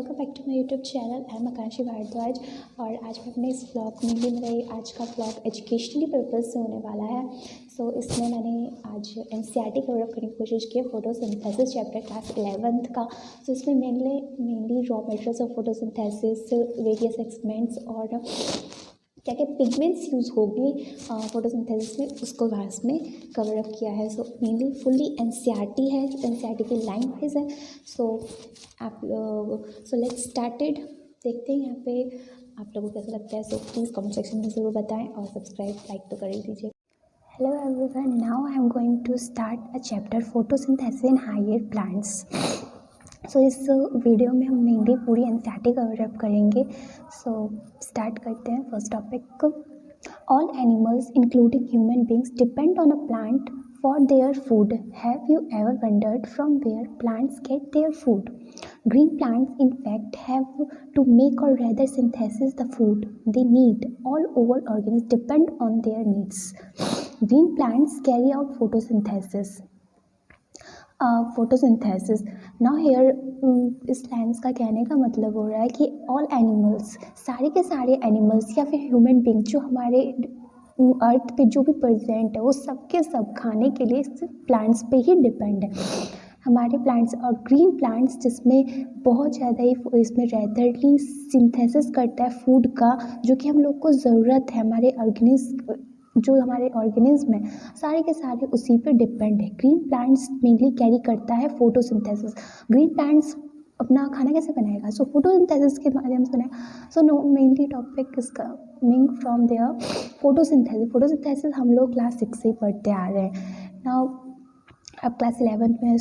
Welcome back to my YouTube channel. I am Akankshi Bhardwaj और आज मैं अपने इस ब्लॉग में मेरा ये आज का ब्लॉग एजुकेशनली पर्पज़ से होने वाला है। इसमें मैंने आज एनसीईआरटी कवर अप करने की कोशिश की है, फोटोसिंथेसिस चैप्टर क्लास 11th का। इसमें mainly raw materials of photosynthesis, various experiments और क्या क्या पिगमेंट्स यूज़ होगी फोटोसिंथेसिस में, उसको क्लास में कवर अप किया है। मेनली फुल्ली एनसीईआरटी है, एनसीईआरटी की लाइन वाइज है। Let's started. देखते हैं यहाँ पे आप लोगों को कैसा लगता है। प्लीज़ कमेंट सेक्शन में ज़रूर बताएं और सब्सक्राइब लाइक तो कर ही दीजिए। Hello everyone, now I am going to start a chapter photosynthesis in higher plants. इस वीडियो में हम मेनली पूरी एनसीईआरटी कवर अप करेंगे। स्टार्ट करते हैं। First topic, all animals including human beings depend on a plant for their food. Have you ever wondered from where plants get their food? Green plants in fact have to make or rather synthesize the food they need. All over organisms depend on their needs. Green plants carry out photosynthesis. Photosynthesis now here इस lines का कहने का मतलब हो रहा है कि all animals, सारे के सारे एनिमल्स या फिर ह्यूमन बींग जो हमारे अर्थ पे जो भी प्रेजेंट है वो सब के सब खाने के लिए सिर्फ प्लांट्स पे ही डिपेंड है। हमारे प्लांट्स और ग्रीन प्लांट्स जिसमें बहुत ज़्यादा ही इसमें रेदरली सिंथेसिस करता है फूड का, जो कि हम लोग को ज़रूरत है। हमारे ऑर्गेनिज्म है सारे के सारे उसी पे डिपेंड है। ग्रीन प्लांट्स मेनली कैरी करता है फोटोसिंथेसिस। ग्रीन प्लांट्स अपना खाना कैसे बनाएगा? फोटोसिंथेसिस के माध्यम से बनाएगा। Mainly topic is coming from there photosynthesis. Photosynthesis हम लोग क्लास 6 से ही पढ़ते आ रहे हैं। नाउ अब क्लास 11th में है,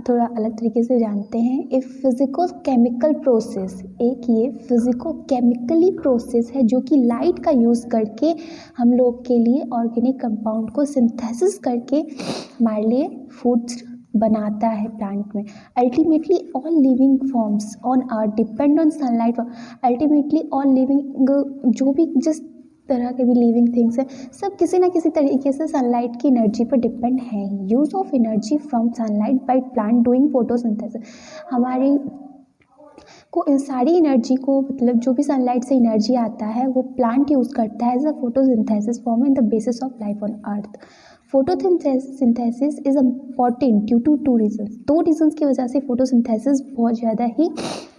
थोड़ा अलग तरीके से जानते हैं। एक फिजिको केमिकल प्रोसेस, एक ये फिजिको केमिकली प्रोसेस है जो कि लाइट का यूज़ करके हम लोग के लिए ऑर्गेनिक कंपाउंड को सिंथेसिस करके हमारे लिए फूड्स बनाता है प्लांट में। Ultimately all living forms on earth depend on sunlight. Ultimately all living जो भी जिस तरह के भी लिविंग थिंग्स हैं सब किसी ना किसी तरीके से सनलाइट की एनर्जी पर डिपेंड है। Use of energy from sunlight by plant doing photosynthesis. हमारी को इन सारी एनर्जी को, मतलब जो भी सनलाइट से एनर्जी आता है वो प्लांट यूज़ करता है as a photosynthesis form in the basis of life on earth. Photosynthesis is important due to 2 reasons. 2 reasons की वजह से फोटोसिंथेसिस बहुत ज़्यादा ही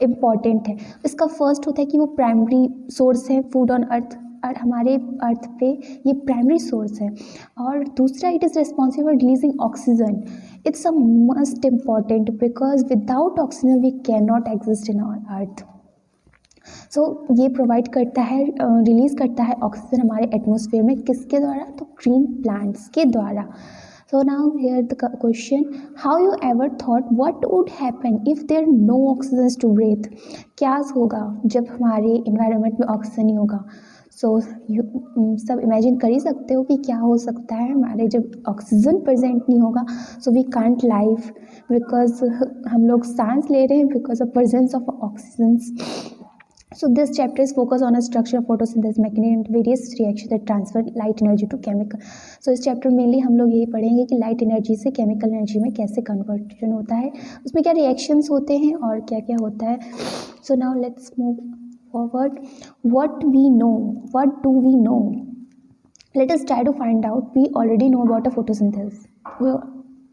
इम्पॉर्टेंट है। इसका फर्स्ट होता है कि वो प्राइमरी सोर्स है फूड ऑन अर्थ, और हमारे अर्थ पे ये प्राइमरी सोर्स है। और दूसरा, it is responsible releasing oxygen. It's a must important because without oxygen we can not exist in our earth. ये प्रोवाइड करता है, रिलीज़ करता है ऑक्सीजन हमारे एटमॉस्फेयर में। किसके द्वारा? तो ग्रीन प्लांट्स के द्वारा। Now here the question, how you ever thought what would happen if there no oxygen to breathe? क्या होगा जब हमारे इन्वायरमेंट में ऑक्सीजन नहीं होगा? सब इमेजिन कर ही सकते हो कि क्या हो सकता है हमारे जब ऑक्सीजन प्रेजेंट नहीं होगा। वी कांट लाइव बिकॉज हम लोग सांस ले रहे हैं because of presence of oxygen. This chapter is focus on a structure of photosynthesis mechanism and various reaction that transfer light energy to chemical. इस चैप्टर में मेनली हम लोग यही पढ़ेंगे कि लाइट एनर्जी से केमिकल एनर्जी में कैसे कन्वर्जन होता है, उसमें क्या रिएक्शंस होते हैं और क्या क्या होता है। Now let's move forward. What do we know? Let us try to find out. We already know about a photosynthesis.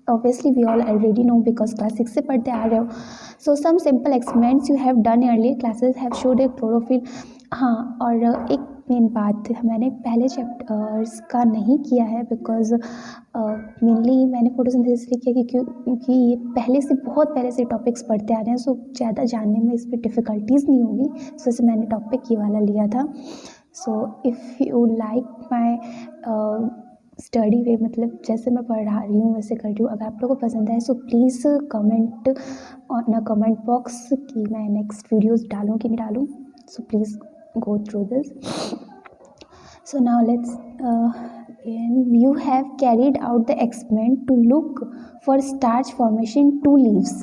Obviously we all already know because class 6 से पढ़ते आ रहे हो। Some simple experiments you have done earlier classes have showed a chlorophyll। हाँ, और एक main बात मैंने पहले चैप्टर्स का नहीं किया है बिकॉज मेनली मैंने फोटोसिंथेसिस किया क्योंकि ये बहुत पहले से टॉपिक्स पढ़ते आ रहे हैं। ज़्यादा जानने में इस पर डिफ़िकल्टीज़ नहीं होगी, इससे मैंने टॉपिक ये वाला लिया था। If you like my study way, मतलब जैसे मैं पढ़ा रही हूँ वैसे कर रही हूँ, अगर आप लोगों को पसंद आए please comment on comment box कि मैं नेक्स्ट वीडियोस डालूँ कि नहीं डालूँ। Please go through this. Now let's you have carried out the experiment to look for starch formation 2 leaves.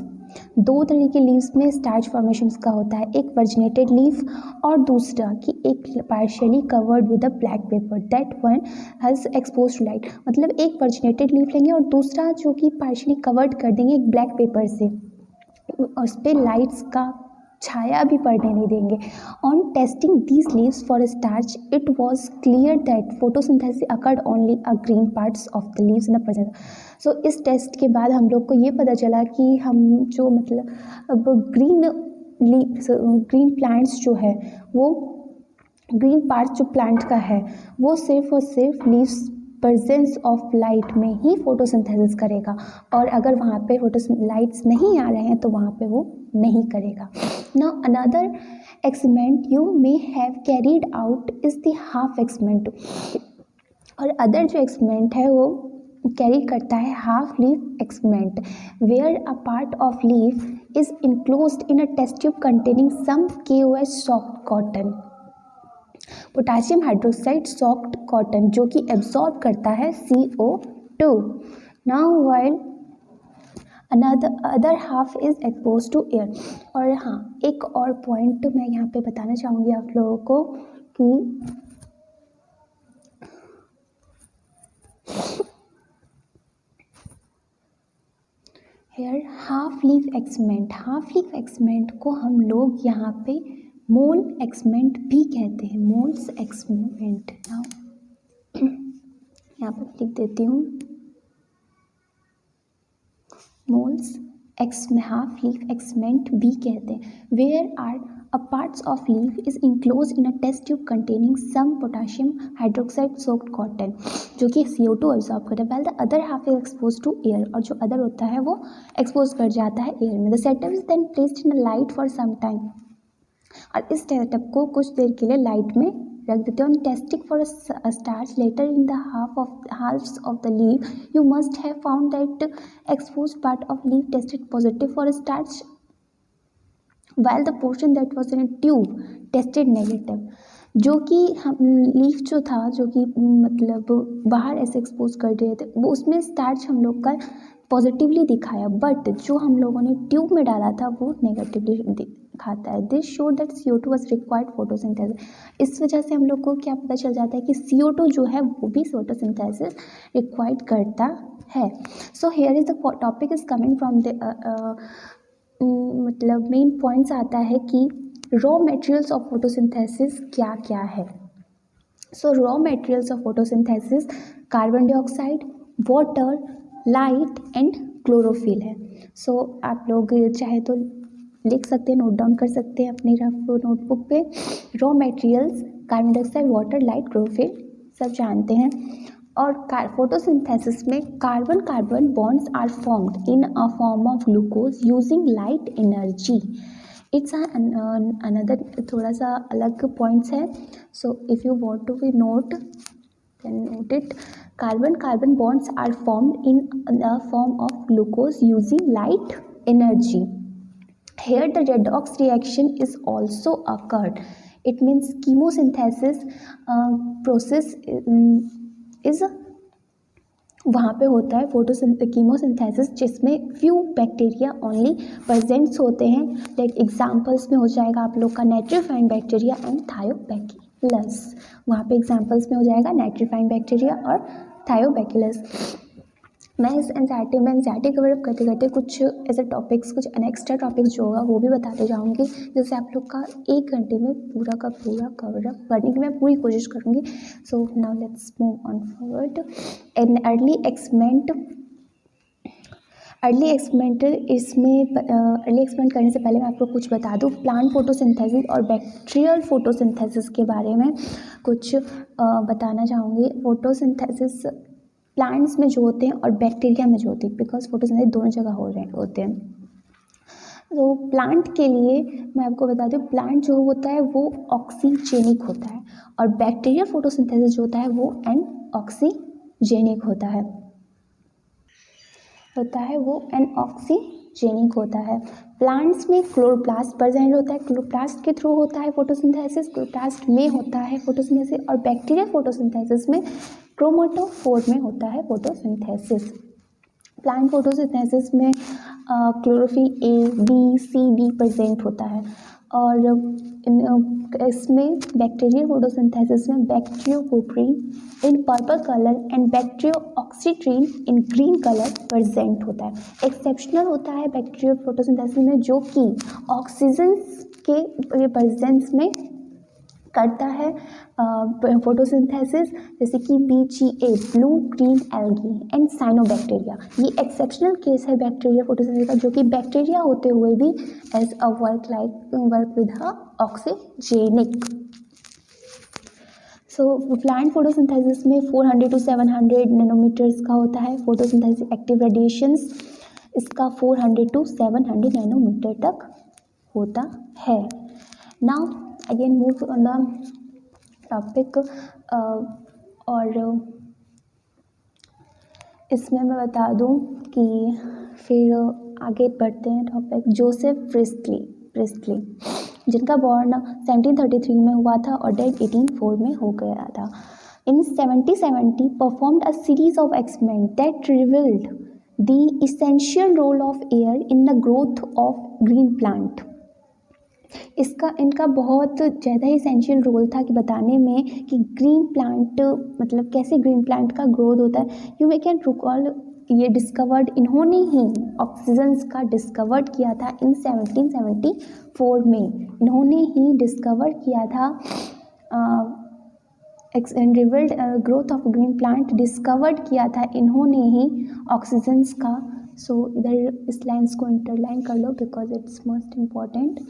2 तरह के लीव्स में स्टार्च फॉर्मेशन का होता है, एक वर्जिनेटेड लीफ और दूसरा कि एक partially covered with a black paper that one has expose to light. मतलब एक वर्जिनेटेड लीफ लेंगे और दूसरा जो कि पार्शियली कवर्ड कर देंगे एक ब्लैक पेपर से, उस पर लाइट्स का छाया भी पड़ने नहीं देंगे। On testing these leaves for starch it was clear that photosynthesis occurred only a green parts of the leaves in the present. So इस टेस्ट के बाद हम लोग को ये पता चला कि हम जो मतलब अब ग्रीन प्लांट्स जो है वो ग्रीन पार्ट जो प्लांट का है वो सिर्फ और सिर्फ लीव्स प्रेजेंस ऑफ लाइट में ही फोटोसिंथेसिस करेगा, और अगर वहाँ पे लाइट्स नहीं आ रहे हैं तो वहाँ पे वो नहीं करेगा। Now another experiment you may have carried out is the half experiment. और अदर जो एक्सपेरिमेंट है वो कैरी करता है half leaf experiment, where a part of leaf is enclosed in a test tube containing some KOH soft cotton, potassium hydroxide soft cotton, जो कि absorb करता है CO2। Now while other half is expose to air. और हाँ, एक और point मैं यहाँ पे बताना चाहूँगी आप लोगों को कि हेयर हाफ लीफ एक्सपेरिमेंट को हम लोग यहाँ पे मोल एक्सपेरिमेंट भी कहते हैं, मोल्स एक्सपेरिमेंट। यहाँ पर लिख देती हूँ मोल्स हाफ लीफ एक्सपेरिमेंट भी कहते हैं, where are a parts of leaf is enclosed in a test tube containing some potassium hydroxide soaked cotton, जो कि CO2 अब्सॉर्ब करता है, while the other half is expose to air, और जो other होता है वो एक्सपोज कर जाता है एयर में। The setup is then placed in a light for some time, और इस सेटअप को कुछ देर के लिए लाइट में रख देते हैं। On testing for a starch later in the halves of the leaf, you must have found that exposed part of leaf tested positive for starch, while the portion that was in a tube tested negative। जो कि हम leaf जो था, जो कि मतलब बाहर ऐसे एक्सपोज कर रहे थे, वो उसमें स्टार्च हम लोग का पॉजिटिवली दिखाया, बट जो हम लोगों ने ट्यूब में डाला था वो नेगेटिवली दिखाता है। This show that CO2 was required photosynthesis. इस वजह से हम लोग को क्या पता चल जाता है कि CO2 जो है वो भी फोटोसिंथेसिस रिक्वायर्ड करता है। So here is the topic is coming from the मतलब मेन पॉइंट्स आता है कि रॉ मटेरियल्स ऑफ फोटोसिंथेसिस क्या क्या है। सो raw materials of photosynthesis carbon dioxide, water, light and chlorophyll है। सो आप लोग चाहे तो लिख सकते हैं, नोट डाउन कर सकते हैं अपनी रफ नोटबुक पे। Raw materials carbon dioxide, water, light, chlorophyll सब जानते हैं। और फोटोसिंथेसिस में carbon carbon bonds are formed in a form of glucose using light energy. It's another थोड़ा सा अलग पॉइंट्स है। So if you want to be note then note it, carbon bonds are formed in the form of glucose using light energy. Here the redox reaction is also occurred. It means chemosynthesis process is वहाँ पे होता है chemosynthesis, जिसमें few bacteria only presents होते हैं। Like examples में हो जाएगा आप लोग का नाइट्रीफाइंग बैक्टीरिया एंड थायोबैक्यूलस। वहाँ पे एग्जांपल्स में हो जाएगा नाइट्रीफाइंग बैक्टीरिया और थायोबैक्यूलस। मैं इस एनसीईआरटी कवर अप करते करते कुछ ऐसे टॉपिक्स, कुछ एक्स्ट्रा टॉपिक्स जो होगा वो भी बताते जाऊँगी, जिससे आप लोग का 1 घंटे में पूरा का पूरा कवर अप करने की मैं पूरी कोशिश करूँगी। So now let's move on forward. An early experiment करने से पहले मैं आपको कुछ बता दूँ प्लांट फोटोसिंथेसिस और बैक्टीरियल फोटोसिंथेसिस के बारे में कुछ बताना चाहूँगी। फोटोसिंथेसिस प्लांट्स में जो होते हैं और बैक्टीरिया में जो होते हैं, बिकॉज फोटोसिंथेसिस दोनों जगह होते हैं। तो प्लांट के लिए मैं आपको बता दूँ, प्लांट जो होता है वो ऑक्सीजेनिक होता है, और बैक्टीरिया फोटोसिंथेसिस जो होता है वो एनऑक्सीजेनिक होता है। प्लांट्स में क्लोरोप्लास्ट प्रेजेंट होता है, क्लोरोप्लास्ट के थ्रू होता है फोटोसिंथेसिस, क्लोरोप्लास्ट में होता है फोटोसिंथेसिस। और बैक्टीरिया फोटोसिंथेसिस में क्रोमेटोफोर में होता है फोटोसिंथेसिस। प्लांट फोटोसिंथेसिस में chlorophyll A, B, C, D present होता है, और इसमें बैक्टीरियल फोटोसिंथेसिस में bacteriopurpurin in purple colour and bacterioviridin in green colour present होता है। एक्सेप्शनल होता है बैक्टीरियल फोटोसिंथेसिस में, जो कि ऑक्सीजन के प्रेजेंस में करता है फोटोसिंथेसिस, जैसे कि BGA blue green algae and cyanobacteria. ये एक्सेप्शनल केस है बैक्टीरिया फोटोसिंथेसिस का, जो कि बैक्टीरिया होते हुए भी as a work with a oxygenic. So plant photosynthesis में 400 to 700 नैनोमीटर्स का होता है फोटोसिंथेसिस एक्टिव रेडिएशंस, इसका 400 to 700 नैनोमीटर तक होता है। Now again move on the topic, और इसमें मैं बता दूं कि फिर आगे बढ़ते हैं टॉपिक। जोसेफ प्रिस्टली जिनका बॉर्न 1733 में हुआ था और डेथ 1804 में हो गया था। In 1770 performed a series of experiment that revealed the essential role of air in the growth of green plant. इनका बहुत ज़्यादा इसेंशियल रोल था कि बताने में कि ग्रीन प्लांट मतलब कैसे ग्रीन प्लांट का ग्रोथ होता है। यू मे कैन रिकॉल, ये डिस्कवर्ड इन्होंने ही ऑक्सीजन्स का डिस्कवर्ड किया था इन 1774 में। इन्होंने ही डिस्कवर किया था revealed growth of green plant discovered किया था इन्होंने ही ऑक्सीजन्स का। सो इधर इस लाइन्स को इंटरलाइन कर लो because it's most important.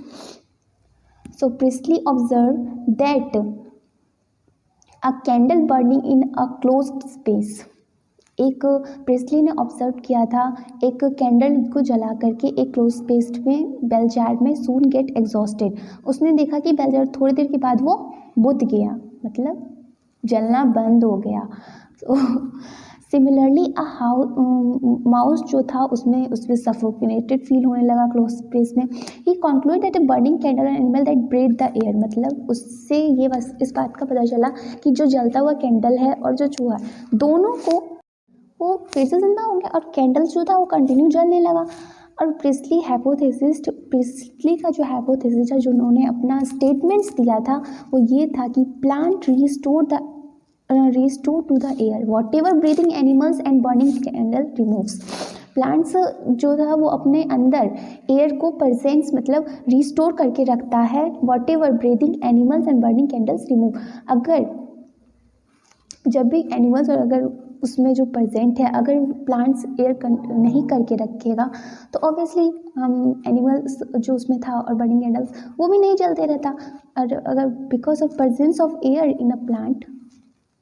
So Priestley observed that a candle burning in a closed space, एक प्रिस्टली ने ऑब्जर्व किया था एक कैंडल को जला करके एक क्लोज स्पेस में बेल जार में सून गेट एग्जॉस्टेड। उसने देखा कि बेल जार थोड़ी देर के बाद वो बुझ गया, मतलब जलना बंद हो गया। सिमिलरली माउस जो था उसमें सफोकेटेड फील होने लगा क्लोज स्पेस में। He conclude that a burning candle an animal that breathe the air, मतलब उससे ये बस इस बात का पता चला कि जो जलता हुआ कैंडल है और जो चूहा दोनों को वो फिर से जिंदा हो गया और कैंडल जो था वो कंटिन्यू जलने लगा। और प्रिस्टली का जो हाइपोथेसिस था, जो उन्होंने अपना स्टेटमेंट्स दिया था, वो ये था कि plant restore to the air whatever breathing animals and burning candle removes। Plants जो था वो अपने अंदर एयर को प्रेजेंस मतलब रिस्टोर करके रखता है whatever breathing animals and burning candles remove। अगर जब भी एनिमल्स और अगर उसमें जो प्रेजेंट है, अगर प्लांट्स एयर नहीं करके रखेगा तो ऑब्वियसली हम एनिमल्स जो उसमें था और बर्निंग कैंडल्स वो भी नहीं जलते रहता। और अगर because of presence of air in a plant,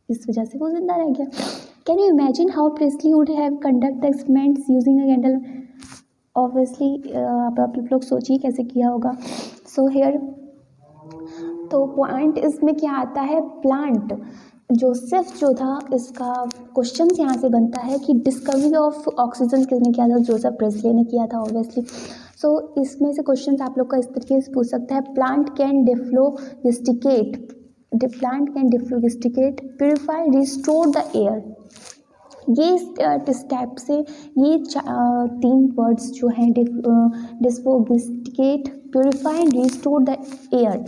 इस वजह से वो जिंदा रह गया। Can you imagine how priestly would have conduct the experiments using a candle. Obviously आप लोग सोचिए कैसे किया होगा। सो हेयर तो पॉइंट इसमें क्या आता है, प्लांट जोसेफ जो था, इसका क्वेश्चन यहाँ से बनता है कि डिस्कवरी ऑफ ऑक्सीजन किसने किया था, जोसेफ प्रिस्टली ने किया था ऑब्वियसली। सो इसमें से क्वेश्चन आप लोग का इस तरीके से पूछ सकता है, plant can dephlogisticate purify restore the air. ये स्टेप से ये 3 वर्ड्स जो हैं dephlogisticate, purify, restore the air,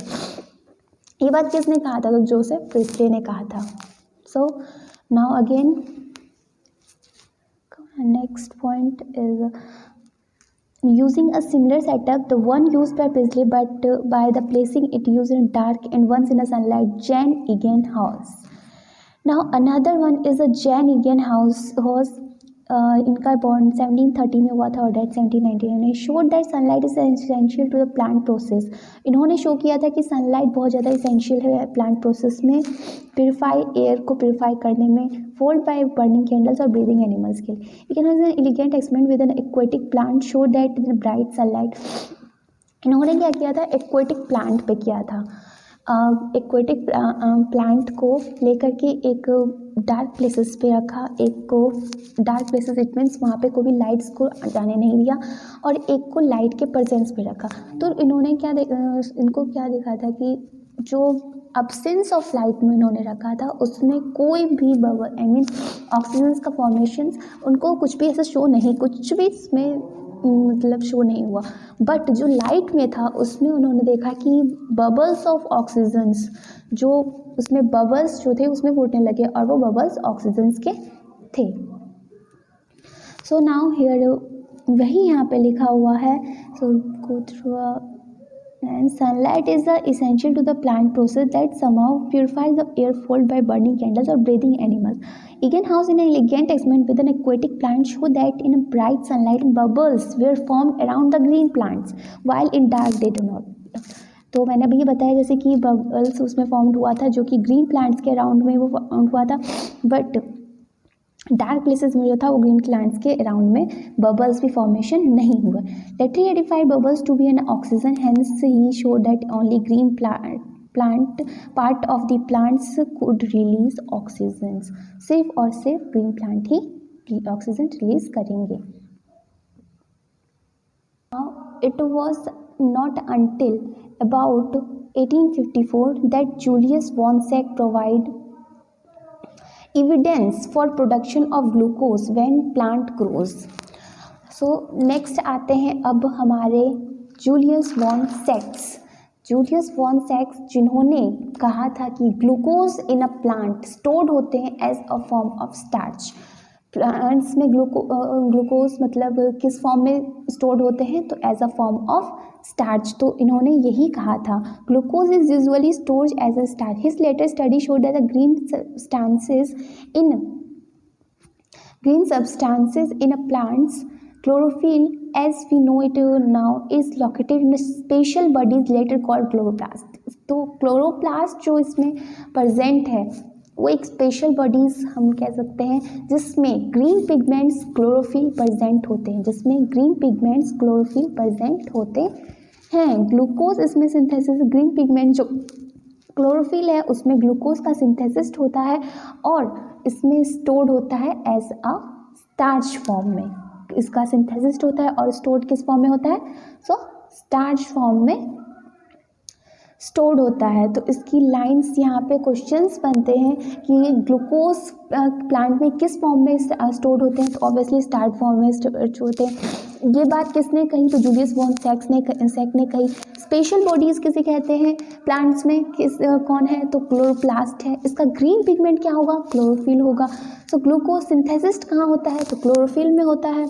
ये बात किसने कहा था, तो जोसेफ प्रिस्टली ने कहा था। सो now again next point is using a similar setup, the one used by Priestley, but by the placing it used in dark and once in a sunlight, Jan Egan-House. Now another one is a Jan Egan-House, इनका born 1730 में हुआ था और death 1799 में। Showed that sunlight is essential to the plant process. इन्होंने show किया था कि सनलाइट बहुत ज़्यादा इसेंशियल है प्लांट प्रोसेस में, प्योरीफाई एयर को प्योरीफाई करने में, फोल्ड बाय बर्निंग कैंडल्स और ब्रीदिंग एनिमल्स के लिए। It is an elegant experiment with an aquatic plant show that the bright sunlight. इन्होंने क्या किया था, एक्वेटिक प्लांट पे किया था। एक्वेटिक प्लांट को लेकर के एक डार्क प्लेसेस पे रखा, एक को डार्क प्लेसेस इट मीन्स वहाँ पे कोई भी लाइट्स को जाने नहीं दिया, और एक को लाइट के प्रेजेंस पे रखा। तो इन्होंने इनको क्या देखा था कि जो अब्सेंस ऑफ लाइट में इन्होंने रखा था उसमें कोई भी बबल आई मीन ऑक्सीजन का फॉर्मेशन उनको कुछ भी ऐसा शो नहीं, कुछ भी इसमें मतलब शो नहीं हुआ। बट जो लाइट में था उसमें उन्होंने देखा कि बबल्स ऑफ ऑक्सीजन्स, जो उसमें बबल्स जो थे उसमें फूटने लगे और वो बबल्स ऑक्सीजन्स के थे। सो नाउ हियर वही यहाँ पे लिखा हुआ है। So go through And sunlight is essential to the plant process that somehow purifies the air fold by burning candles or breathing animals. Eganhouse, in an elegant experiment with an aquatic plant, showed that in a bright sunlight, bubbles were formed around the green plants, while in dark they do not. तो मैंने अभी ये बताया जैसे कि bubbles उसमें form हुआ था जो कि ग्रीन प्लांट्स के अराउंड में वो फॉर्म हुआ था, बट डार्क प्लेसेस में जो था वो ग्रीन प्लांट्स के अराउंड में बबल्स भी फॉर्मेशन नहीं हुआ. Later identified bubbles to be an oxygen, hence he show that only green plant part of the plants could release oxygen. सिर्फ और सिर्फ ग्रीन प्लांट ही ऑक्सीजन रिलीज करेंगे. It was not until about 1854 that Julius von Sack provided evidence for production of glucose when plant grows. So next आते हैं अब हमारे Julius von सैक्स. जूलियस वॉन सैक्स जिन्होंने कहा था कि glucose in a plant stored होते हैं as a form of starch. Plants में ग्लूकोज मतलब किस फॉर्म में स्टोर्ड होते हैं, तो as a form of starch. तो इन्होंने यही कहा था glucose is usually stored as a starch. His latest study showed that the green substances in a plant's chlorophyll as we know it now is located in special bodies later called chloroplast. तो chloroplast जो इसमें present है वो एक special bodies हम कह सकते हैं जिसमें ग्रीन पिगमेंट्स क्लोरोफिल प्रेजेंट होते हैं, ग्लूकोज इसमें सिंथेसिस, ग्रीन पिगमेंट जो क्लोरोफिल है उसमें ग्लूकोज का सिंथेसिस होता है और इसमें स्टोर्ड होता है एज अ स्टार्च फॉर्म में. इसका सिंथेसिस होता है और स्टोर्ड किस फॉर्म में होता है, सो स्टार्च फॉर्म में स्टोर्ड होता है. तो इसकी लाइंस यहाँ पे क्वेश्चंस बनते हैं कि ग्लूकोज प्लांट में किस फॉर्म में स्टोर्ड होते हैं, तो ऑब्वियसली स्टार्च फॉर्म में स्टोर्ड होते हैं. ये बात किसने कही, तो जूलियस वॉन सैक ने कही. स्पेशल बॉडीज किसे कहते हैं प्लांट्स में, कौन है, तो क्लोरोप्लास्ट है. इसका ग्रीन पिगमेंट क्या होगा, क्लोरोफिल होगा. सो ग्लूकोज सिंथेसिस कहाँ होता है, तो क्लोरोफिल में होता है.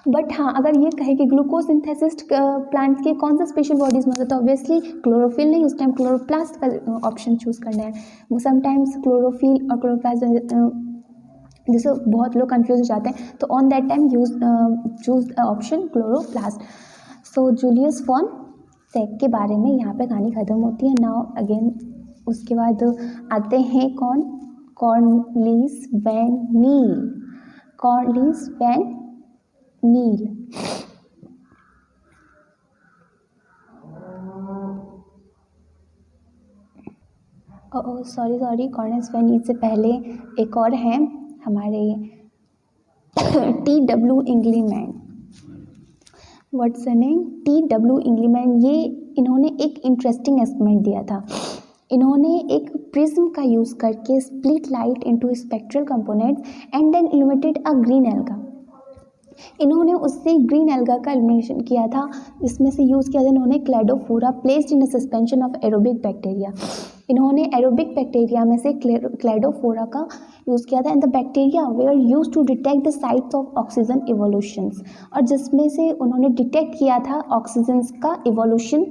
बट हाँ, अगर ये कहे कि ग्लूकोज सिंथेसिस प्लांट के कौन सा स्पेशल बॉडीज में होता है, तो ऑब्वियसली क्लोरोफिल नहीं, उस टाइम क्लोरोप्लास्ट का ऑप्शन चूज करना है. समटाइम्स क्लोरोफिल और क्लोरोप्लास्ट जैसे बहुत लोग कंफ्यूज हो जाते हैं, तो on that time choose option chloroplast. So Julius von Sachs के बारे में यहाँ पे कहानी ख़त्म होती है. नाउ अगेन उसके बाद आते हैं कौन, Cornelius van Niel. Sorry Cornelius van Niel से पहले एक और हैं हमारे T.W. Engelmann. What's the name, T.W. Engelmann. ये इन्होंने एक इंटरेस्टिंग एक्सपेरिमेंट दिया था. इन्होंने एक प्रिज्म का यूज़ करके split light into spectral components and then illuminated a green alga. इन्होंने उससे ग्रीन एल्गा का इल्यूमिनेशन किया था. इसमें से यूज़ किया था इन्होंने Cladophora placed in a suspension of aerobic bacteria. इन्होंने एरोबिक बैक्टीरिया में से क्लेडोफोरा का यूज़ किया था. And the bacteria were use to detect the sites of oxygen evolutions. और जिसमें से उन्होंने डिटेक्ट किया था ऑक्सीजन का इवोल्यूशन,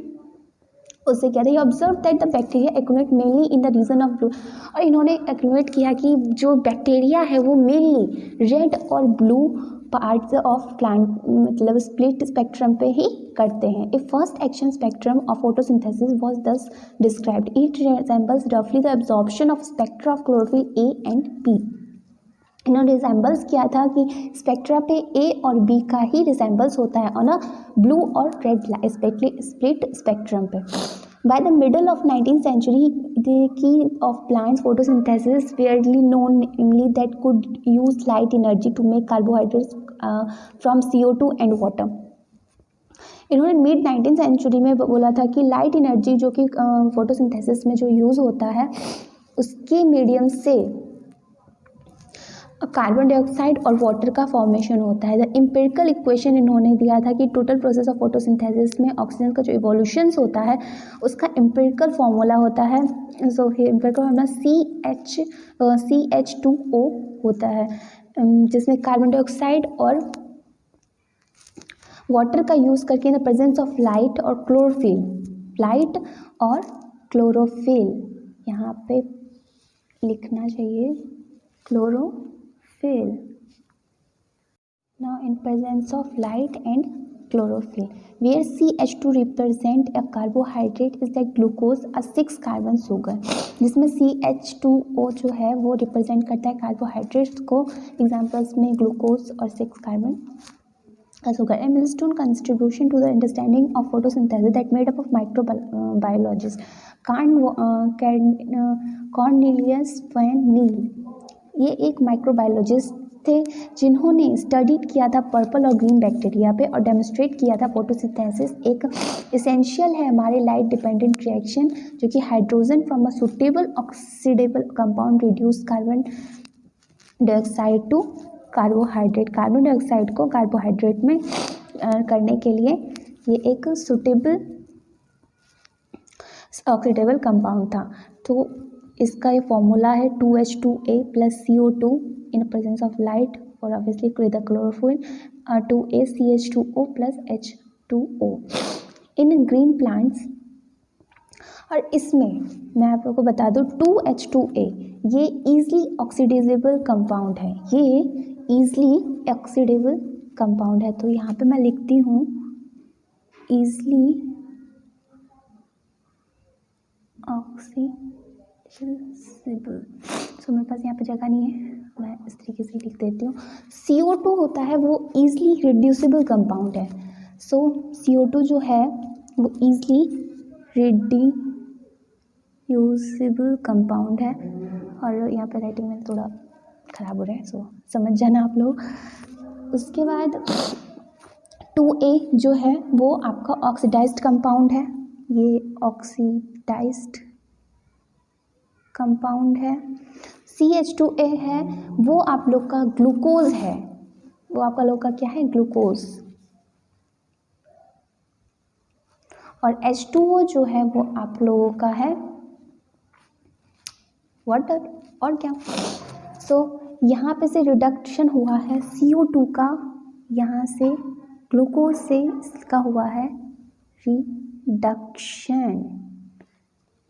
उससे क्या था, ये observe that the bacteria accumulate mainly in the region of blue. और इन्होंने एक्यूमुलेट किया कि जो बैक्टीरिया है वो मेनली रेड और ब्लू पार्ट्स ऑफ प्लांट मतलब स्प्लिट स्पेक्ट्रम पे ही करते हैं. A first action spectrum of photosynthesis was thus described. It resembles रफली the absorption of spectra of chlorophyll a and b. इन्होंने रिजेंबल्स किया था कि स्पेक्ट्रा पे ए और बी का ही रिजेंबल्स होता है और ब्लू और रेड स्प्लिट स्पेक्ट्रम पे. By the middle of 19th century, the key of plants photosynthesis fairly known, namely that could use light energy to make carbohydrates from CO2 and water. इन्होंने mid 19th century में बोला था कि light energy जो कि photosynthesis में जो use होता है उसके मीडियम से कार्बन डाइऑक्साइड और वाटर का फॉर्मेशन होता है. द एम्पिरिकल इक्वेशन इन्होंने दिया था कि टोटल प्रोसेस ऑफ फोटोसिंथेसिस में ऑक्सीजन का जो इवोल्यूशंस होता है उसका एम्पिरिकल फार्मूला होता है. सो एम्पिरिकल फार्मूला CH2O होता है जिसमें कार्बन डाइऑक्साइड और वाटर का यूज़ करके in the presence of light और क्लोरोफिल, लाइट और क्लोरोफिल, यहाँ पे लिखना चाहिए chlorophyll. Now in presence of light and chlorophyll, where CH2 represent a carbohydrate is like glucose, a 6 carbon sugar, जिसमें CH2O जो है वो रिप्रेजेंट करता है कार्बोहाइड्रेट्स को, एग्जाम्पल्स में ग्लूकोज और 6 कार्बन का sugar. And milestone contribution to the understanding of photosynthesis that made up of microbiologist Cornelius van Niel, ये एक माइक्रोबायोलॉजिस्ट थे जिन्होंने स्टडी किया था पर्पल और ग्रीन बैक्टीरिया पे और डेमोन्स्ट्रेट किया था फोटोसिंथेसिस एक एसेंशियल है हमारे लाइट डिपेंडेंट रिएक्शन, जो कि hydrogen from a suitable oxidisable compound reduce carbon dioxide to carbohydrate, carbon dioxide को कार्बोहाइड्रेट में करने के लिए ये एक सुटेबल ऑक्सीडेबल कंपाउंड था। तो इसका ये फॉर्मूला है 2H2A + CO2 in presence of light or obviously with the chlorophyll, 2ACH2O + H2O in green plants। और इसमें मैं आप लोगों को बता दूँ 2H2A ये ईजली ऑक्सीडाइजेबल कंपाउंड है, ये ईजली ऑक्सीडेबल कंपाउंड है। तो यहाँ पे मैं लिखती हूँ ईजली ऑक्सीडेबल। सो मेरे पास यहाँ पे जगह नहीं है, मैं इस तरीके से लिख देती हूँ। CO2 होता है वो ईजली रिड्यूसिबल कंपाउंड है। सो CO2 जो है वो ईजली रिड्यूसिबल कंपाउंड है। और यहाँ पे राइटिंग में थोड़ा ख़राब हो रहा है, सो समझ जाना आप लोग। उसके बाद 2A जो है वो आपका ऑक्सीडाइज्ड कंपाउंड है, ये ऑक्सीडाइज्ड कंपाउंड है। CH2A है वो आप लोग का ग्लूकोज है, वो आपका लोग का क्या है ग्लूकोज। और H2O जो है वो आप लोगों का है वाटर और क्या। सो यहाँ पे से रिडक्शन हुआ है CO2 का, यहाँ से ग्लूकोज से इसका हुआ है रिडक्शन,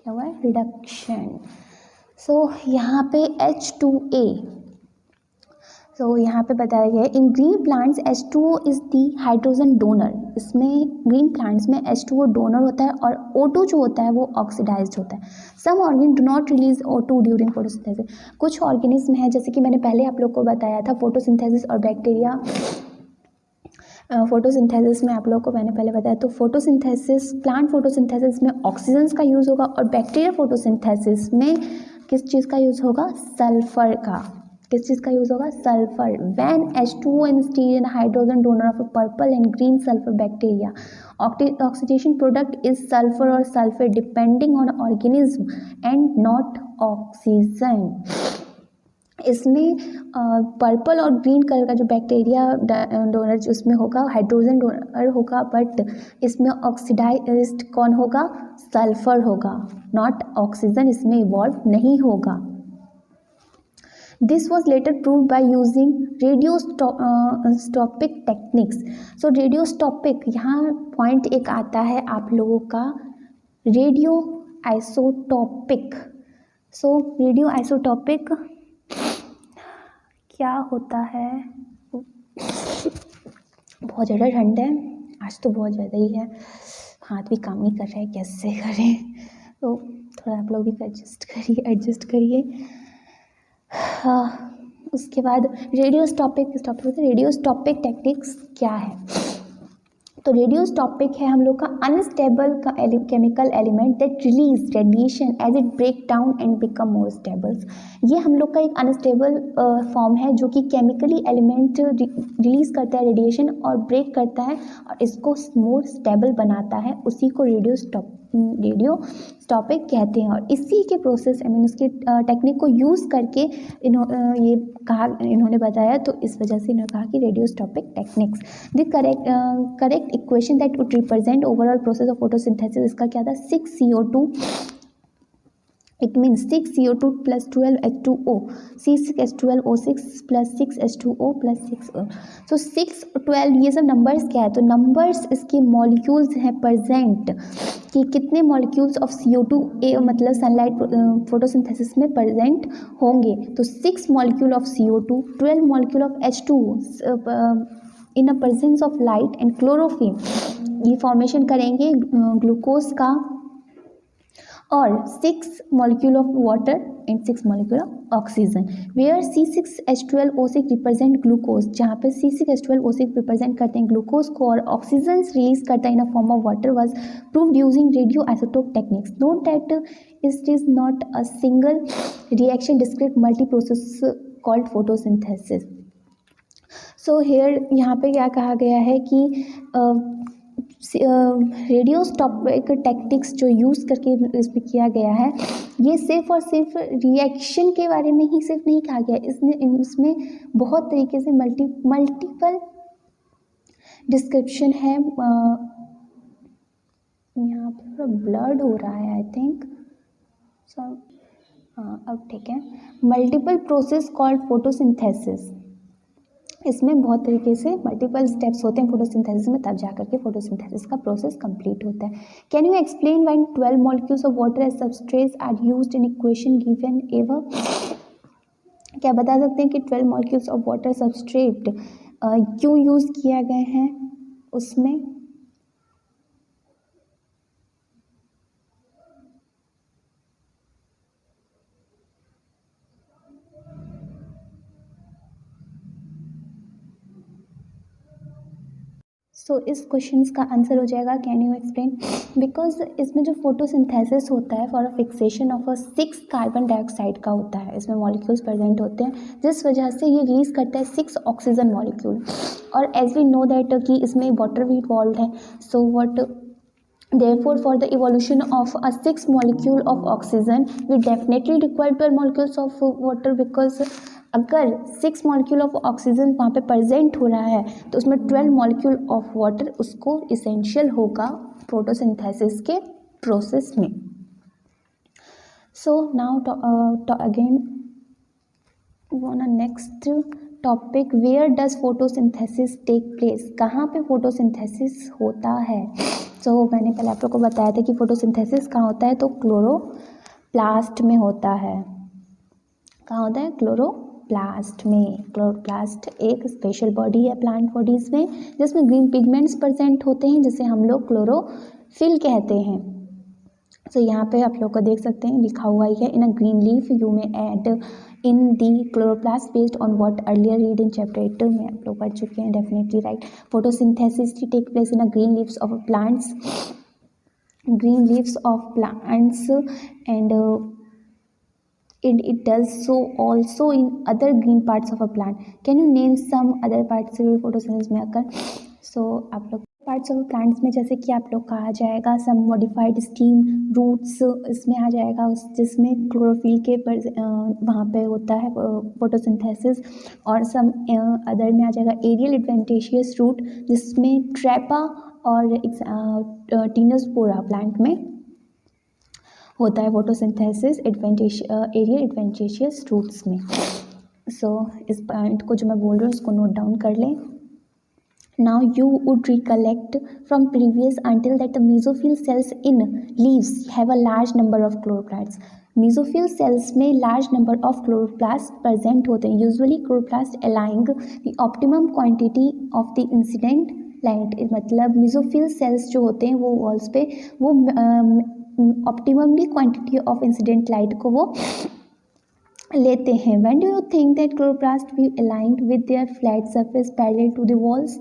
क्या हुआ है रिडक्शन। सो यहाँ पे H2A, सो यहाँ पे बताया गया है इन green plants H2O is the hydrogen donor, इसमें ग्रीन प्लांट्स में H2O डोनर होता है और O2 जो होता है वो ऑक्सीडाइज्ड होता है। Some organ do not release O2 during photosynthesis, कुछ ऑर्गेनिज्म है जैसे कि मैंने पहले आप लोग को बताया था फोटोसिंथेसिस और बैक्टीरिया, फोटोसिंथेसिस में आप लोगों को मैंने पहले बताया। तो फोटोसिंथेसिस प्लांट फोटोसिंथेसिस में ऑक्सीजन का यूज़ होगा और बैक्टीरिया फोटोसिंथेसिस में किस चीज़ का यूज़ होगा सल्फर का, किस चीज़ का यूज़ होगा sulphur. When H2O instead in hydrogen donor of purple and green sulphur bacteria, oxidation product is sulphur और sulphate depending on organism and not oxygen. इसमें पर्पल और ग्रीन कलर का जो बैक्टीरिया डोनर उसमें होगा हाइड्रोजन डोनर होगा, but इसमें oxidised कौन होगा सल्फर होगा, नॉट ऑक्सीजन इसमें इवॉल्व नहीं होगा। This was later prove by using radioisotopic techniques. So radioisotopic यहाँ पॉइंट एक आता है आप लोगों का radio isotopic. So radio isotopic क्या होता है, बहुत ज़्यादा ठंड है आज तो, बहुत ज़्यादा ही है, हाथ भी काम नहीं कर रहा है, कैसे करें, तो थोड़ा आप लोग भी एडजस्ट करिए। हाँ, उसके बाद रेडियोस्टॉपिक टेक्निक्स क्या है। तो रेडियोस्टॉपिक है हम लोग का unstable chemical element that release radiation as it break down and become more stable. ये हम लोग का एक अनस्टेबल फॉर्म है जो कि केमिकली एलिमेंट रिलीज करता है रेडिएशन और ब्रेक करता है और इसको मोर स्टेबल बनाता है, उसी को रेडियोस्टॉपिक कहते हैं। और इसी के प्रोसेस उसकी टेक्निक को यूज़ करके इन्होंने बताया, तो इस वजह से इन्होंने कहा कि radioisotopic techniques. The correct equation that would represent overall process of photosynthesis, इसका क्या था 6CO2 It means 6 CO2 plus 12 H2O, C6H12O6 plus 6 H2O plus 6O. So 6 12 ये सब नंबर्स क्या है, तो नंबर्स इसके मॉलिक्यूल्स हैं प्रेजेंट कि कितने मॉलिक्यूल्स ऑफ CO2 मतलब सनलाइट फोटोसिंथेसिस में प्रेजेंट होंगे। तो 6 molecule of CO2, 12 molecule of H2O in a presence of light and chlorophyll, ये फॉर्मेशन करेंगे ग्लूकोज का, और 6 molecule of water and 6 molecule of oxygen, where C6H12O6 represent glucose, जहाँ पे C6H12O6 represent करते हैं ग्लूकोज को और ऑक्सीजन रिलीज करता है in a form of water, was proved using radioisotope techniques. Note that it is not a single reaction, discrete multi-process called photosynthesis. So here यहाँ पे क्या कहा गया है कि रेडियोस्टॉपिक टेक्निक्स जो यूज़ करके इसमें किया गया है, ये सिर्फ और सिर्फ रिएक्शन के बारे में ही सिर्फ नहीं कहा गया, इसमें बहुत तरीके से मल्टीपल डिस्क्रिप्शन है। यहाँ पर थोड़ा ब्लड हो रहा है आई थिंक, सो हाँ अब ठीक है। मल्टीपल प्रोसेस कॉल्ड फोटोसिंथेसिस, इसमें बहुत तरीके से मल्टीपल स्टेप्स होते हैं फोटोसिंथेसिस में, तब जा करके फोटोसिंथेसिस का प्रोसेस कंप्लीट होता है। Can you explain why 12 molecules of water as substrates are used in equation given above? क्या बता सकते हैं कि 12 मॉलिक्यूल्स ऑफ वाटर सबस्ट्रेट क्यों यूज़ किया गए हैं उसमें? सो इस क्वेश्चन का आंसर हो जाएगा कैन यू एक्सप्लेन, बिकॉज इसमें जो फोटोसिंथेसिस होता है for a fixation of a 6 carbon dioxide का होता है, इसमें मॉलिक्यूल्स प्रेजेंट होते हैं जिस वजह से ये रिलीज करता है 6 ऑक्सीजन मॉलिक्यूल, और एज वी नो दैट कि इसमें वाटर भी इन्वॉल्व है। So what therefore for the evolution of a 6 molecule of oxygen we definitely require 12 molecules of water, because अगर 6 मॉलिक्यूल ऑफ ऑक्सीजन वहाँ पे प्रेजेंट हो रहा है तो उसमें 12 मॉलिक्यूल ऑफ वाटर उसको इसेंशियल होगा फोटोसिंथेसिस के प्रोसेस में। So now again one next topic, where does photosynthesis take place, कहाँ पे फोटोसिंथेसिस होता है? सो मैंने पहले आप लोग को बताया था कि फोटोसिंथेसिस कहाँ होता है, तो क्लोरोप्लास्ट में होता है। कहाँ होता है? क्लोरोप्लास्ट में। क्लोरोप्लास्ट एक स्पेशल बॉडी है प्लांट बॉडीज़ में जिसमें ग्रीन पिगमेंट्स प्रेजेंट होते हैं जिसे हम लोग क्लोरोफिल कहते हैं। सो यहाँ पे आप लोग को देख सकते हैं लिखा हुआ ही है, in a green leaf you may add in the chloroplast based on what earlier read in chapter 8 में आप लोग पढ़ चुके हैं, definitely right. Photosynthesis take place in a green leaves of plants, and it does so also in other green parts of a plant. Can you name some other parts of photosynthesis में आकर? So आप लोग parts of plants में जैसे कि आप लोग का आ जाएगा सम मॉडिफाइड स्टीम रूट्स, इसमें आ जाएगा उस जिसमें क्लोरोफिल के वहाँ पे होता है फोटोसिंथेसिस, और सम अदर में आ जाएगा एरियल एडवेंटिशियस रूट जिसमें ट्रैपा और टीनोस्पोरा प्लांट में होता है फोटोसिंथेसिस एरियल एडवेंटिशियस रूट्स में। सो इस पॉइंट को जो मैं बोल रही हूँ उसको नोट डाउन कर लें। Now you would recollect from previous until that the mesophyll cells in leaves have a large number of chloroplasts. Mesophyll cells में large number of chloroplasts present होते हैं। Usually chloroplasts allowing the optimum quantity of the incident light, मतलब mesophyll cells जो होते हैं वो walls पे वो optimally quantity of incident light को वो लेते हैं। When do you think that chloroplasts be aligned with their flat surface parallel to the walls?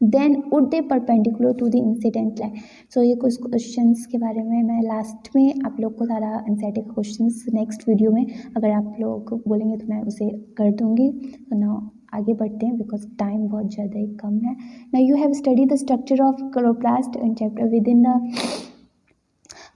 Then would they perpendicular to the incident line? So ये कुछ questions के बारे में मैं लास्ट में आप लोग को सारा एनसीईआरटी का क्वेश्चंस नेक्स्ट वीडियो में अगर आप लोग बोलेंगे तो मैं उसे कर दूँगी। तो नाउ आगे बढ़ते हैं बिकॉज टाइम बहुत ज़्यादा ही कम है। Now you have study the structure of chloroplast in chapter with in the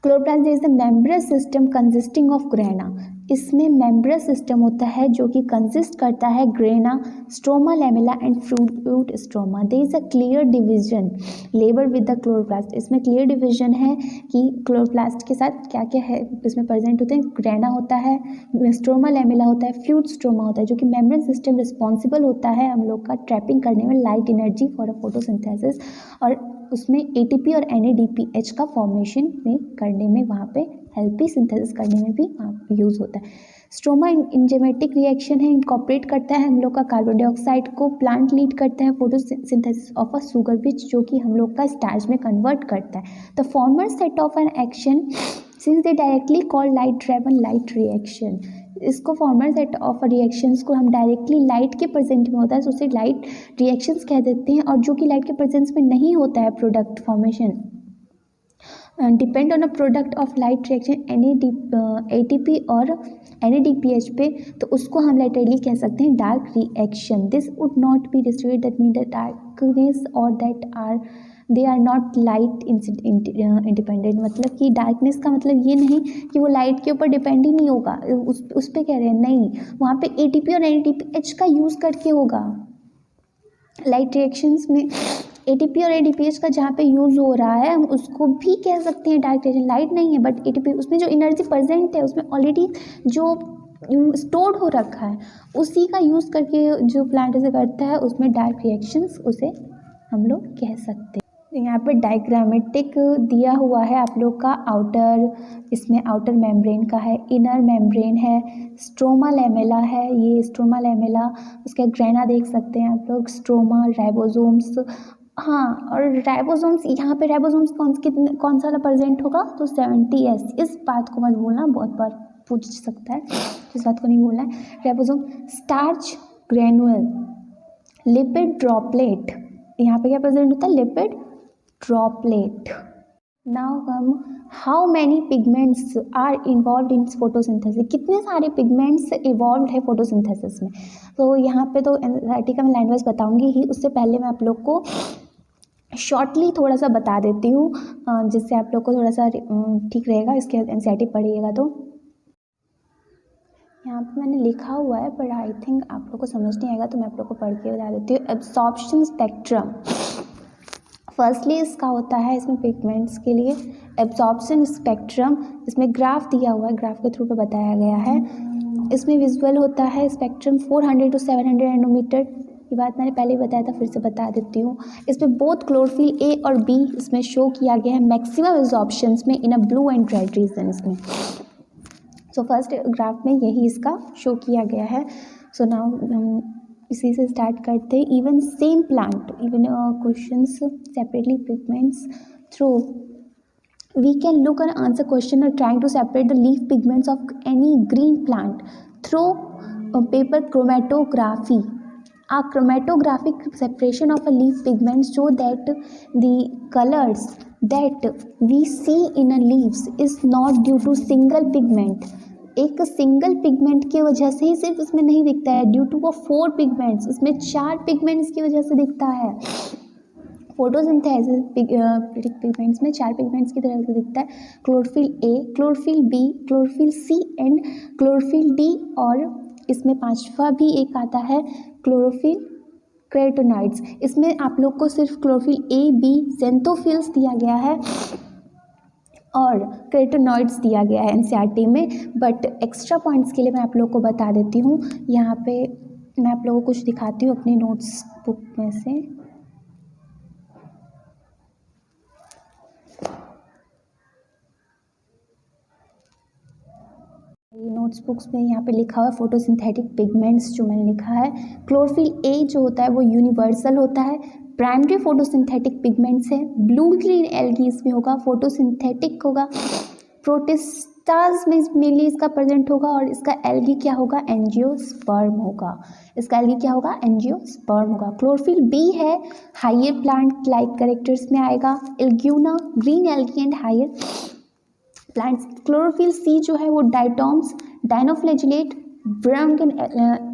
chloroplast there is a membranous system consisting of grana. इसमें मेम्ब्रेस सिस्टम होता है जो कि कंसिस्ट करता है grana, stroma, lamellae and fruit stroma. There is a clear division labour with the chloroplast. इसमें clear division है कि क्लोरोप्लास्ट के साथ क्या क्या है इसमें प्रेजेंट होते हैं। ग्रेना होता है, स्ट्रोमा, लैमेला होता है, फ्रूट स्ट्रोमा होता है, जो कि मेम्ब्रेन सिस्टम रिस्पॉन्सिबल होता है हम लोग का ट्रैपिंग करने में light energy for a photosynthesis, और उसमें एटीपी और NADPH का फॉर्मेशन में करने में वहाँ पे हेल्पी सिंथेसिस करने में भी यूज़ होता है। स्ट्रोमा इंजाइमेटिक रिएक्शन है, इनकॉर्पोरेट करता है हम लोग का कार्बन डाइऑक्साइड को। प्लांट लीड करता है फोटोसिंथेसिस ऑफ अ शुगर विच, जो कि हम लोग का स्टार्च में कन्वर्ट करता है। The former set of an action since they directly call light driven light reaction. इसको फॉर्मर सेट ऑफ रिएक्शंस को हम डायरेक्टली लाइट के प्रेजेंट में होता है तो उसे लाइट रिएक्शंस कह देते हैं, और जो कि लाइट के प्रेजेंस में नहीं होता है product formation depend on a product of light reaction ATP और NADPH पे, तो उसको हम लाइटरली कह सकते हैं dark reaction. This would not be distributed that mean the darkness और that are they are not light independent. मतलब कि डार्कनेस का मतलब ये नहीं कि वो लाइट के ऊपर डिपेंड ही नहीं होगा, उस पर कह रहे हैं, नहीं, वहाँ पे ATP और NADPH का यूज़ करके होगा। लाइट रिएक्शंस में ATP और NADPH का जहाँ पे यूज़ हो रहा है हम उसको भी कह सकते हैं डार्क रिएक्शन। लाइट नहीं है बट ATP उसमें जो एनर्जी प्रेजेंट है उसमें ऑलरेडी जो स्टोर्ड हो रखा है उसी का यूज़ करके जो प्लांट से करता है उसमें डार्क रिएक्शंस उसे हम लोग कह सकते हैं। यहाँ पे डायग्रामेटिक दिया हुआ है आप लोग का आउटर, इसमें आउटर मेम्ब्रेन का है, इनर मेम्ब्रेन है, स्ट्रोमा लैमेला है, ये स्ट्रोमा लैमेला, उसका ग्रेना देख सकते हैं आप लोग, स्ट्रोमा, राइबोसोम्स। हाँ, और राइबोसोम्स, यहाँ पे राइबोसोम्स कौन सा प्रेजेंट होगा तो 70S। इस बात को मत भूलना, बहुत बार पूछ सकता है, इस बात को नहीं भूलना है। Ribosome, starch granule, lipid droplet, यहाँ पे क्या प्रेजेंट होता है, लिपिड ड्रॉपलेट। नाउ हम how many pigments are involve in photosynthesis, कितने सारे पिगमेंट्स इवॉल्व है फोटोसिंथेसिस में। तो यहाँ पे तो एनसीईआरटी का मैं लाइन वाइज बताऊंगी ही, उससे पहले मैं आप लोग को शॉर्टली थोड़ा सा बता देती हूँ जिससे आप लोग को थोड़ा सा ठीक रहेगा, इसके एनसीईआरटी पढ़िएगा तो। यहाँ पे मैंने लिखा हुआ है पर आई थिंक आप लोग को समझ नहीं आएगा, तो मैं आप लोग को पढ़ के बता देती हूँ। एब्जॉर्प्शन स्पेक्ट्रम, फर्स्टली इसका होता है इसमें पिगमेंट्स के लिए एब्जॉर्प्शन स्पेक्ट्रम, इसमें ग्राफ दिया हुआ है, ग्राफ के थ्रू पे बताया गया है। इसमें विजुअल होता है स्पेक्ट्रम 400 to 700 नैनोमीटर, ये बात मैंने पहले ही बताया था, फिर से बता देती हूँ। इसमें बोथ क्लोरोफिल A और B इसमें शो किया गया है मैक्सिमम एब्जॉर्प्शंस में इन अ ब्लू एंड रेड रीजन्स में। सो फर्स्ट ग्राफ में यही इसका शो किया गया है। सो नाउ हम इसी से स्टार्ट करते हैं। Even same plant, even questions separately pigments through we can look and answer question or trying to separate the leaf pigments of any green plant through paper chromatography. A chromatographic separation of a leaf pigments show that the colors that we see in a leaves is not due to single pigment. एक single pigment की वजह से ही सिर्फ इसमें नहीं दिखता है, due to 4 pigments, इसमें 4 पिगमेंट्स की वजह से दिखता है। फोटोसिंथेसिस पिगमेंट्स में 4 पिगमेंट्स की तरह से दिखता है, chlorophyll A, chlorophyll B, chlorophyll C and chlorophyll D, और इसमें 5वां भी एक आता है क्लोरोफिल कैरोटीनॉइड्स। इसमें आप लोग को सिर्फ क्लोरोफिल A, B, ज़ेंथोफिल्स दिया गया है और कैरोटीनॉइड्स दिया गया है एनसीईआरटी में, बट एक्स्ट्रा पॉइंट्स के लिए मैं आप लोग को बता देती हूँ। यहाँ पे मैं आप लोगों को कुछ दिखाती हूँ अपनी नोट्स बुक में से। ये नोट्स बुक्स में यहाँ पे लिखा हुआ है फोटोसिंथेटिक पिगमेंट्स, जो मैंने लिखा है क्लोरोफिल A जो होता है वो यूनिवर्सल होता है, प्राइमरी फोटोसिंथेटिक पिगमेंट्स है, ब्लू ग्रीन एल्गी इसमें होगा, फोटोसिंथेटिक होगा, प्रोटिस्टाज में मेनली इसका प्रेजेंट होगा, और इसका एल्गी क्या होगा, एंजियोस्पर्म होगा, इसका एल्गी क्या होगा, एंजियोस्पर्म होगा। क्लोरोफिल B है, हाइयर प्लांट लाइक कैरेक्टर्स में आएगा, एल्ग्यूना, green algae and higher plants. Chlorophyll C जो है वो डाइटॉम्स, डाइनोफ्लैजिलेट, ब्राउन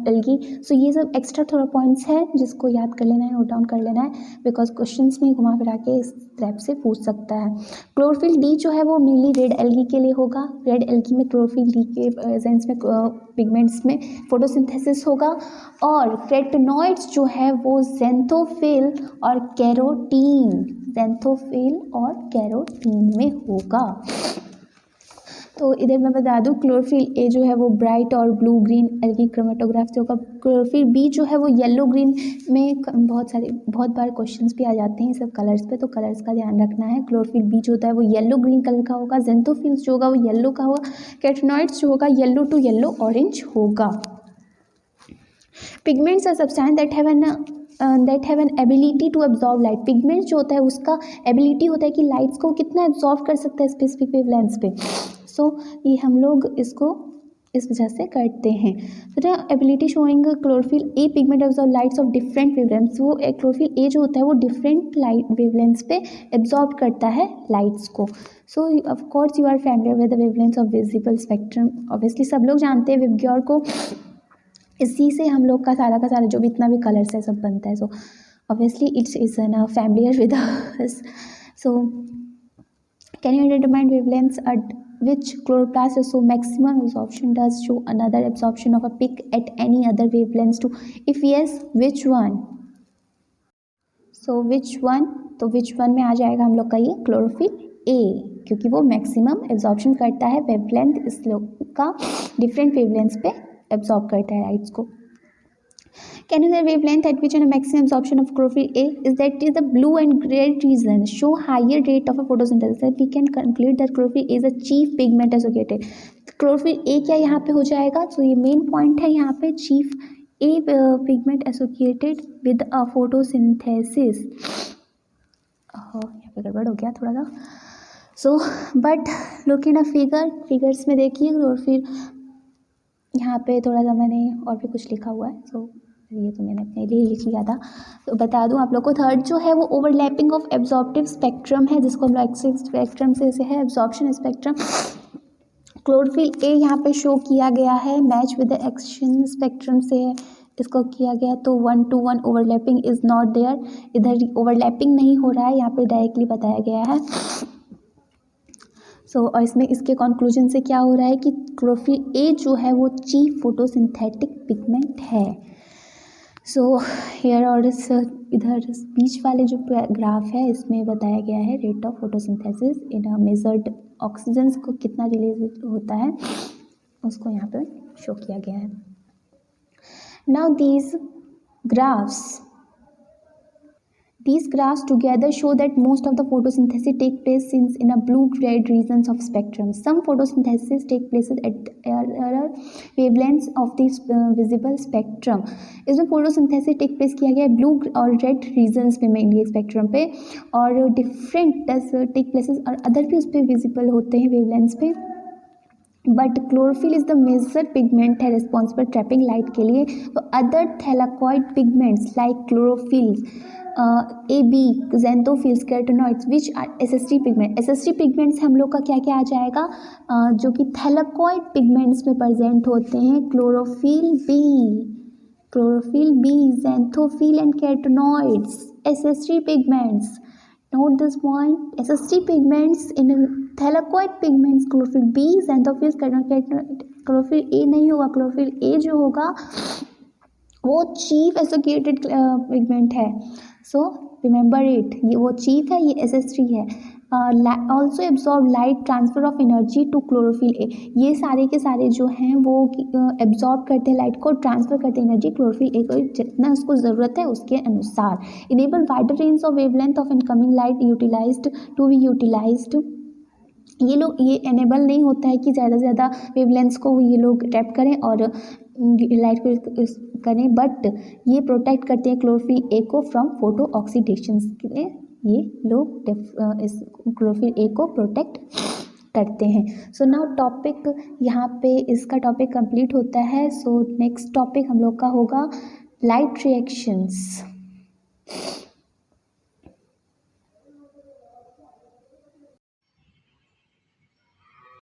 एल्गी। सो ये सब एक्स्ट्रा थोड़ा पॉइंट्स है जिसको याद कर लेना है, नोट डाउन कर लेना है, बिकॉज क्वेश्चंस में घुमा फिरा के इस टाइप से पूछ सकता है। क्लोरोफिल डी जो है वो मेनली रेड एल्गी के लिए होगा। रेड एल्गी में क्लोरोफिल डी के प्रेजेंस में पिगमेंट्स में फोटोसिंथेसिस होगा। और कैरोटीनॉइड्स जो है वो ज़ैंथोफिल और कैरोटीन में होगा। तो इधर मैं बता दूं, क्लोरोफिल ए जो है वो ब्राइट और ब्लू ग्रीन एल्गी क्रोमेटोग्राफ से होगा। क्लोरोफिल बी जो है वो येलो ग्रीन में बहुत बार क्वेश्चंस भी आ जाते हैं सब कलर्स पे, तो कलर्स का ध्यान रखना है। क्लोरोफिल बी जो होता है वो येलो ग्रीन कलर का होगा। ज़ैंथोफिल्स जो होगा वो येलो का होगा। कैरोटीनॉइड्स जो होगा येलो टू येलो ऑरेंज होगा। Pigments are substance that have an ability to absorb light. Pigment जो होता है उसका एबिलिटी होता है कि लाइट्स को कितना एब्जॉर्ब कर सकता है स्पेसिफिक वेवलेंथ्स पे। सो ये हम लोग इसको इस वजह से करते हैं। तो ability showing chlorophyll a pigment absorb lights of different wavelengths. वो क्लोरोफिल ए जो होता है वो डिफरेंट लाइट वेवलेंथ्स पे एब्जॉर्ब करता है लाइट्स को। So of course you are familiar with the wavelengths of visible spectrum. Obviously सब लोग जानते हैं विबग्योर को, इसी से हम लोग का सारा जो भी इतना भी कलर्स है सब बनता है। So obviously it's is an familiar with us. So can you determine wavelengths at which chloroplast show maximum absorption, does show another absorption of a peak at any other wavelengths too? If yes, which one? So which one? तो which one में आ जाएगा हम लोग का ये chlorophyll A, क्योंकि वो maximum absorption करता है वेवलेंथ इस लोग का डिफरेंट वेवलेंथ्स पे एब्जॉर्ब करता है लाइट्स को। Can you the wavelength at which a maximum absorption of chlorophyll A is that is the blue and red regions show higher rate of a photosynthesis, that we can conclude that chlorophyll A is a chief pigment associated. chlorophyll A क्या यहाँ पे हो जाएगा? तो ये main point है यहाँ पे, chief A pigment associated with a photosynthesis। यहाँ पे गड़बड़ हो गया थोड़ा सा। So but look in a figures में देखिए क्लोरोफिल, यहाँ पे थोड़ा सा मैंने और भी कुछ लिखा हुआ है, सो ये तो मैंने अपने लिए लिख लिया था। तो बता दूं आप लोग को, थर्ड जो है वो ओवरलैपिंग ऑफ एब्जॉर्प्टिव स्पेक्ट्रम है, जिसको हम लोग एक्सिस स्पेक्ट्रम से है एब्जॉर्प्शन स्पेक्ट्रम। क्लोरोफिल ए यहाँ पे शो किया गया है, match with the action spectrum से है इसको किया गया, तो 1-to-1 overlapping is not there. इधर ओवरलैपिंग नहीं हो रहा है, यहाँ पे डायरेक्टली बताया गया है। और इसमें इसके कंक्लूजन से क्या हो रहा है कि क्लोरोफिल ए जो है वो चीफ फोटोसिंथेटिक पिगमेंट है। हेयर और इधर बीच वाले जो ग्राफ है इसमें बताया गया है rate of photosynthesis in measured oxygen को कितना रिलीज होता है उसको यहाँ पे शो किया गया है। Now These graphs together show that most of the photosynthesis take place in a blue-red regions of spectrum. Some photosynthesis take place at wavelengths of the visible spectrum. इसमें photosynthesis take place किया गया है blue और red regions पे mainly spectrum पे, और different does take places और other भी उस पर visible होते हैं wavelengths पे। But chlorophyll is the major pigment है रिस्पॉन्सिबल ट्रैपिंग लाइट के लिए। तो other thylakoid pigments like chlorophyll a b xanthophylls carotenoids which are SST pigment. SST pigments हम लोग का क्या क्या आ जाएगा, जो कि थैलाकॉइड पिगमेंट्स में प्रेजेंट होते हैं, chlorophyll b xanthophyll and carotenoids SST pigments. Note this point, SST pigments in thylakoid pigments, chlorophyll B, xanthophylls, chlorophyll A नहीं होगा, chlorophyll A जो होगा वो चीफ एसोसिएटेड पिगमेंट है। सो रिमेंबर इट, ये वो चीफ है, ये SST है। Also absorb light transfer of energy to chlorophyll a. ये सारे के सारे जो हैं वो एब्जॉर्ब करते हैं लाइट को, ट्रांसफर करते हैं एनर्जी क्लोरोफिल ए को जितना उसको ज़रूरत है उसके अनुसार। Enable wider range of wavelength of incoming light utilised. ये लोग ये एनेबल नहीं होता है कि ज़्यादा से ज़्यादा वेवलेंथ्स को ये लोग ट्रैप करें और लाइट को करें, बट ये प्रोटेक्ट करते हैं क्लोरोफिल ए को फ्रॉम फोटो ऑक्सीडेशन के लिए, ये लोग इस क्लोरोफिल ए को प्रोटेक्ट करते हैं। सो नाउ टॉपिक यहाँ पे इसका टॉपिक कंप्लीट होता है। सो नेक्स्ट टॉपिक हम लोग का होगा लाइट रिएक्शंस।